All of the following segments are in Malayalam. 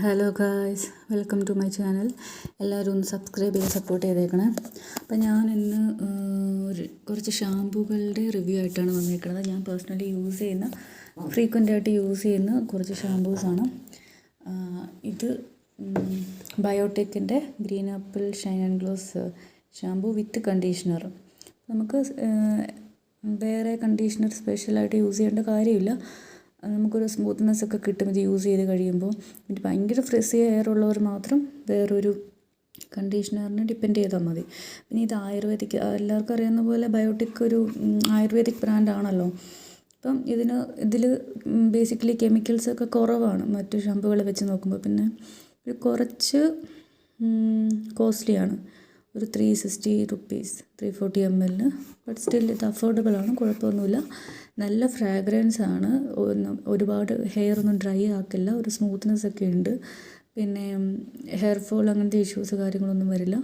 Hello guys, welcome to my channel. എല്ലാവരും ഒന്ന് സബ്സ്ക്രൈബ് ചെയ്ത് സപ്പോർട്ട് ചെയ്തേക്കണേ. അപ്പം ഞാൻ ഇന്ന് കുറച്ച് ഷാമ്പൂകളുടെ റിവ്യൂ ആയിട്ടാണ് വന്നേക്കുന്നത്. ഞാൻ പേഴ്സണലി ഫ്രീക്വൻ്റ് ആയിട്ട് യൂസ് ചെയ്യുന്ന കുറച്ച് ഷാമ്പൂസാണ്. ഇത് ബയോടെക്കിൻ്റെ green apple shine and gloss shampoo with conditioner. നമുക്ക് വേറെ കണ്ടീഷണർ സ്പെഷ്യലായിട്ട് യൂസ് ചെയ്യേണ്ട കാര്യമില്ല. നമുക്കൊരു സ്മൂത്ത്നെസ് ഒക്കെ കിട്ടും ഇത് യൂസ് ചെയ്ത് കഴിയുമ്പോൾ. പിന്നെ ഭയങ്കര ഫ്രിസി ഹെയർ ഉള്ളവർ മാത്രം വേറൊരു കണ്ടീഷണറിന് ഡിപ്പെൻഡ് ചെയ്താൽ മതി. പിന്നെ ഇത് ആയുർവേദിക്, എല്ലാവർക്കും അറിയാവുന്ന പോലെ ബയോട്ടിക് ഒരു ആയുർവേദിക് ബ്രാൻഡാണല്ലോ. അപ്പം ഇതിൽ ബേസിക്കലി കെമിക്കൽസൊക്കെ കുറവാണ് മറ്റു ഷാമ്പുകളെ വെച്ച് നോക്കുമ്പോൾ. പിന്നെ ഒരു കുറച്ച് കോസ്റ്റ്ലിയാണ്, ഒരു 360 റുപ്പീസ് 340 ml. ബട്ട് സ്റ്റിൽ ഇത് അഫോർഡബിൾ ആണ്, കുഴപ്പമൊന്നുമില്ല. നല്ല ഫ്രാഗ്രൻസ് ആണ്, ഒരുപാട് ഹെയർ ഒന്നും ഡ്രൈ ആക്കില്ല, ഒരു സ്മൂത്ത്നെസ് ഒക്കെ ഉണ്ട്. പിന്നെ ഹെയർ ഫോൾ അങ്ങനത്തെ ഇഷ്യൂസ് കാര്യങ്ങളൊന്നും വരില്ല.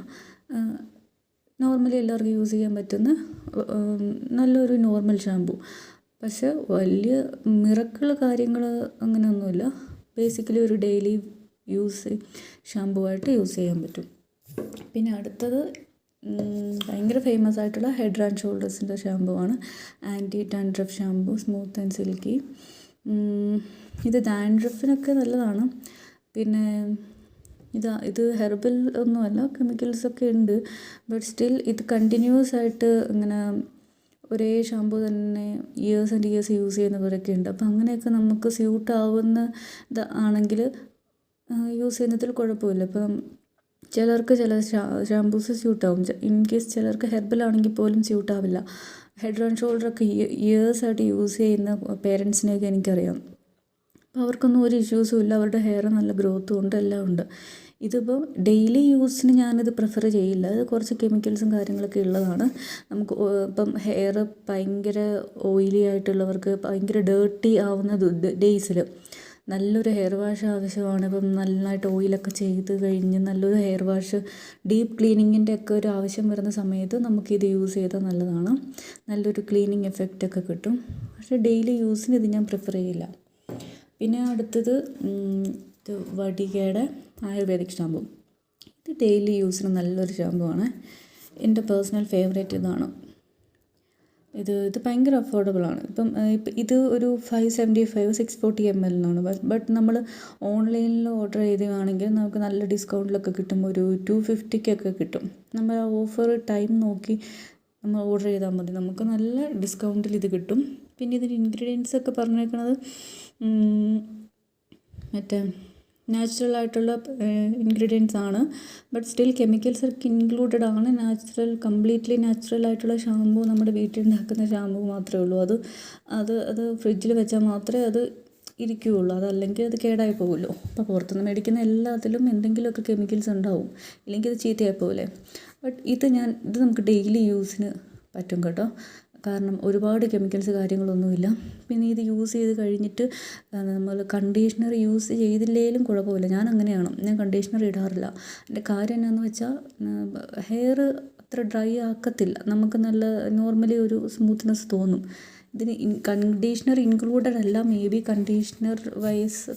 നോർമലി എല്ലാവർക്കും യൂസ് ചെയ്യാൻ പറ്റുന്ന നല്ലൊരു നോർമൽ ഷാമ്പു. പക്ഷെ വലിയ മിറക്കിൾ കാര്യങ്ങൾ അങ്ങനെയൊന്നുമില്ല. ബേസിക്കലി ഒരു ഡെയിലി ഷാമ്പു ആയിട്ട് യൂസ് ചെയ്യാൻ പറ്റും. പിന്നെ അടുത്തത് ഭയങ്കര ഫേമസ് ആയിട്ടുള്ള ഹെഡ് ആൻഡ് ഷോൾഡേഴ്സിൻ്റെ ഷാമ്പു ആണ്. Anti dandruff shampoo, smooth and silky. ഇത് ഡാൻഡ്രഫിനൊക്കെ നല്ലതാണ്. പിന്നെ ഇത് ഹെർബൽ ഒന്നുമല്ല, കെമിക്കൽസൊക്കെ ഉണ്ട്. ബട്ട് സ്റ്റിൽ ഇത് കണ്ടിന്യൂസ് ആയിട്ട് ഇങ്ങനെ ഒരേ ഷാമ്പു തന്നെ ഇയേഴ്സ് ആൻഡ് ഇയേഴ്സ് യൂസ് ചെയ്യുന്നവരൊക്കെ ഉണ്ട്. അപ്പം അങ്ങനെയൊക്കെ നമുക്ക് സ്യൂട്ട് ആവുന്ന ആണെങ്കിൽ യൂസ് ചെയ്യുന്നതിൽ കുഴപ്പമില്ല. ഇപ്പം ചിലർക്ക് ചില ഷാമ്പൂസ് സ്യൂട്ടാവും. ഇൻ കേസ് ചിലർക്ക് ഹെർബലാണെങ്കിൽ പോലും സ്യൂട്ടാവില്ല. ഹെഡ് ആൻഡ് ഷോൾഡറൊക്കെ ഇയേഴ്സായിട്ട് യൂസ് ചെയ്യുന്ന പേരൻസിനെയൊക്കെ എനിക്കറിയാം. അപ്പോൾ അവർക്കൊന്നും ഒരു ഇഷ്യൂസും ഇല്ല, അവരുടെ ഹെയർ നല്ല ഗ്രോത്തും ഉണ്ട്, എല്ലാം ഉണ്ട്. ഇതിപ്പോൾ ഡെയിലി യൂസിന് ഞാനിത് പ്രിഫർ ചെയ്യില്ല. ഇത് കുറച്ച് കെമിക്കൽസും കാര്യങ്ങളൊക്കെ ഉള്ളതാണ്. നമുക്ക് ഇപ്പം ഹെയർ ഭയങ്കര ഓയിലി ആയിട്ടുള്ളവർക്ക്, ഭയങ്കര ഡേർട്ടി ആവുന്ന ഡേയ്സിൽ നല്ലൊരു ഹെയർ വാഷ് ആവശ്യമാണ്. ഇപ്പം നന്നായിട്ട് ഓയിലൊക്കെ ചെയ്ത് കഴിഞ്ഞ് നല്ലൊരു ഹെയർ വാഷ്, ഡീപ്പ് ക്ലീനിങ്ങിൻ്റെ ഒക്കെ ഒരു ആവശ്യം വരുന്ന സമയത്ത് നമുക്കിത് യൂസ് ചെയ്താൽ നല്ലതാണ്. നല്ലൊരു ക്ലീനിങ് എഫക്റ്റൊക്കെ കിട്ടും. പക്ഷേ ഡെയിലി യൂസിന് ഇത് ഞാൻ പ്രിഫർ ചെയ്യില്ല. പിന്നെ അടുത്തത് വടികയുടെ ആയുർവേദിക് ഷാമ്പു. ഇത് ഡെയിലി യൂസിന് നല്ലൊരു ഷാമ്പു ആണ്. എൻ്റെ പേഴ്സണൽ ഫേവറേറ്റ് ഇതാണ്. ഇത് ഭയങ്കര അഫോർഡബിളാണ്. ഇപ്പം ഇത് ഒരു 575 640 ml എന്നാണ്. ബട്ട് നമ്മൾ ഓൺലൈനിൽ ഓർഡർ ചെയ്യുകയാണെങ്കിൽ നമുക്ക് നല്ല ഡിസ്കൗണ്ടിലൊക്കെ കിട്ടും. ഒരു 250-ക്കൊക്കെ കിട്ടും. നമ്മൾ ആ ഓഫർ ടൈം നോക്കി നമ്മൾ ഓർഡർ ചെയ്താൽ മതി, നമുക്ക് നല്ല ഡിസ്കൗണ്ടിൽ ഇത് കിട്ടും. പിന്നെ ഇതിൻ്റെ ഇൻഗ്രീഡിയൻസ് ഒക്കെ പറഞ്ഞേക്കുന്നത് മറ്റേ നാച്ചുറൽ ആയിട്ടുള്ള ഇൻഗ്രീഡിയൻസ് ആണ്. ബട്ട് സ്റ്റിൽ കെമിക്കൽസ് ഒക്കെ ഇൻക്ലൂഡഡ് ആണ്. കംപ്ലീറ്റ്ലി നാച്ചുറൽ ആയിട്ടുള്ള ഷാമ്പു നമ്മുടെ വീട്ടിലുണ്ടാക്കുന്ന ഷാമ്പു മാത്രമേ ഉള്ളൂ. അത് ഫ്രിഡ്ജിൽ വെച്ചാൽ മാത്രമേ അത് ഇരിക്കുകയുള്ളൂ, അതല്ലെങ്കിൽ അത് കേടായി പോകുമല്ലോ. അപ്പോൾ പുറത്തുനിന്ന് മേടിക്കുന്ന എല്ലാത്തിലും എന്തെങ്കിലുമൊക്കെ കെമിക്കൽസ് ഉണ്ടാവും, ഇല്ലെങ്കിൽ ഇത് ചീത്തയായി പോകില്ലേ. ബട്ട് ഇത് നമുക്ക് ഡെയിലി യൂസിന് പറ്റും കേട്ടോ. കാരണം ഒരുപാട് കെമിക്കൽസ് കാര്യങ്ങളൊന്നുമില്ല. പിന്നെ ഇത് യൂസ് ചെയ്ത് കഴിഞ്ഞിട്ട് നമ്മൾ കണ്ടീഷണർ യൂസ് ചെയ്തില്ലെങ്കിലും കുഴപ്പമില്ല. ഞാൻ അങ്ങനെയാണ്, ഞാൻ കണ്ടീഷണർ ഇടാറില്ല. എൻ്റെ കാര്യം എന്നാന്ന് വെച്ചാൽ ഹെയർ അത്ര ഡ്രൈ ആക്കത്തില്ല, നമുക്ക് നല്ല നോർമലി ഒരു സ്മൂത്ത്നെസ് തോന്നും. ഇതിന് കണ്ടീഷണർ ഇൻക്ലൂഡഡ് അല്ല. മേ ബി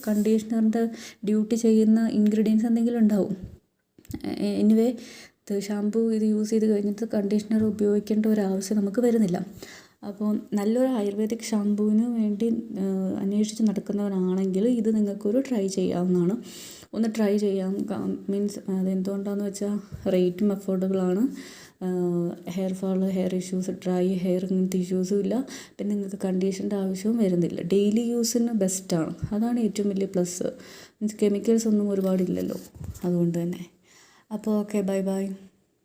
കണ്ടീഷണറിൻ്റെ ഡ്യൂട്ടി ചെയ്യുന്ന ഇൻഗ്രീഡിയൻസ് എന്തെങ്കിലും ഉണ്ടാവും. എനിവേ ഷാമ്പൂ ഇത് യൂസ് ചെയ്ത് കഴിഞ്ഞിട്ട് കണ്ടീഷണർ ഉപയോഗിക്കേണ്ട ഒരു ആവശ്യം നമുക്ക് വരുന്നില്ല. അപ്പോൾ നല്ലൊരു ആയുർവേദിക് ഷാമ്പൂവിന് വേണ്ടി അന്വേഷിച്ച് നടക്കുന്നവരാണെങ്കിൽ ഇത് നിങ്ങൾക്കൊരു ട്രൈ ചെയ്യാവുന്നതാണ്. ഒന്ന് ട്രൈ ചെയ്യാം. മീൻസ് അതെന്തുകൊണ്ടാണെന്ന് വെച്ചാൽ റേറ്റും അഫോർഡബിളാണ്. Hair fall, hair issues, dry hair ഇങ്ങനത്തെ ഇഷ്യൂസും ഇല്ല. പിന്നെ നിങ്ങൾക്ക് കണ്ടീഷൻ്റെ ആവശ്യവും വരുന്നില്ല. ഡെയിലി യൂസിന് ബെസ്റ്റാണ്, അതാണ് ഏറ്റവും വലിയ പ്ലസ്. മീൻസ് കെമിക്കൽസ് ഒന്നും ഒരുപാടില്ലല്ലോ, അതുകൊണ്ട് തന്നെ. അപ്പോൾ ഓക്കെ, ബൈ ബൈ.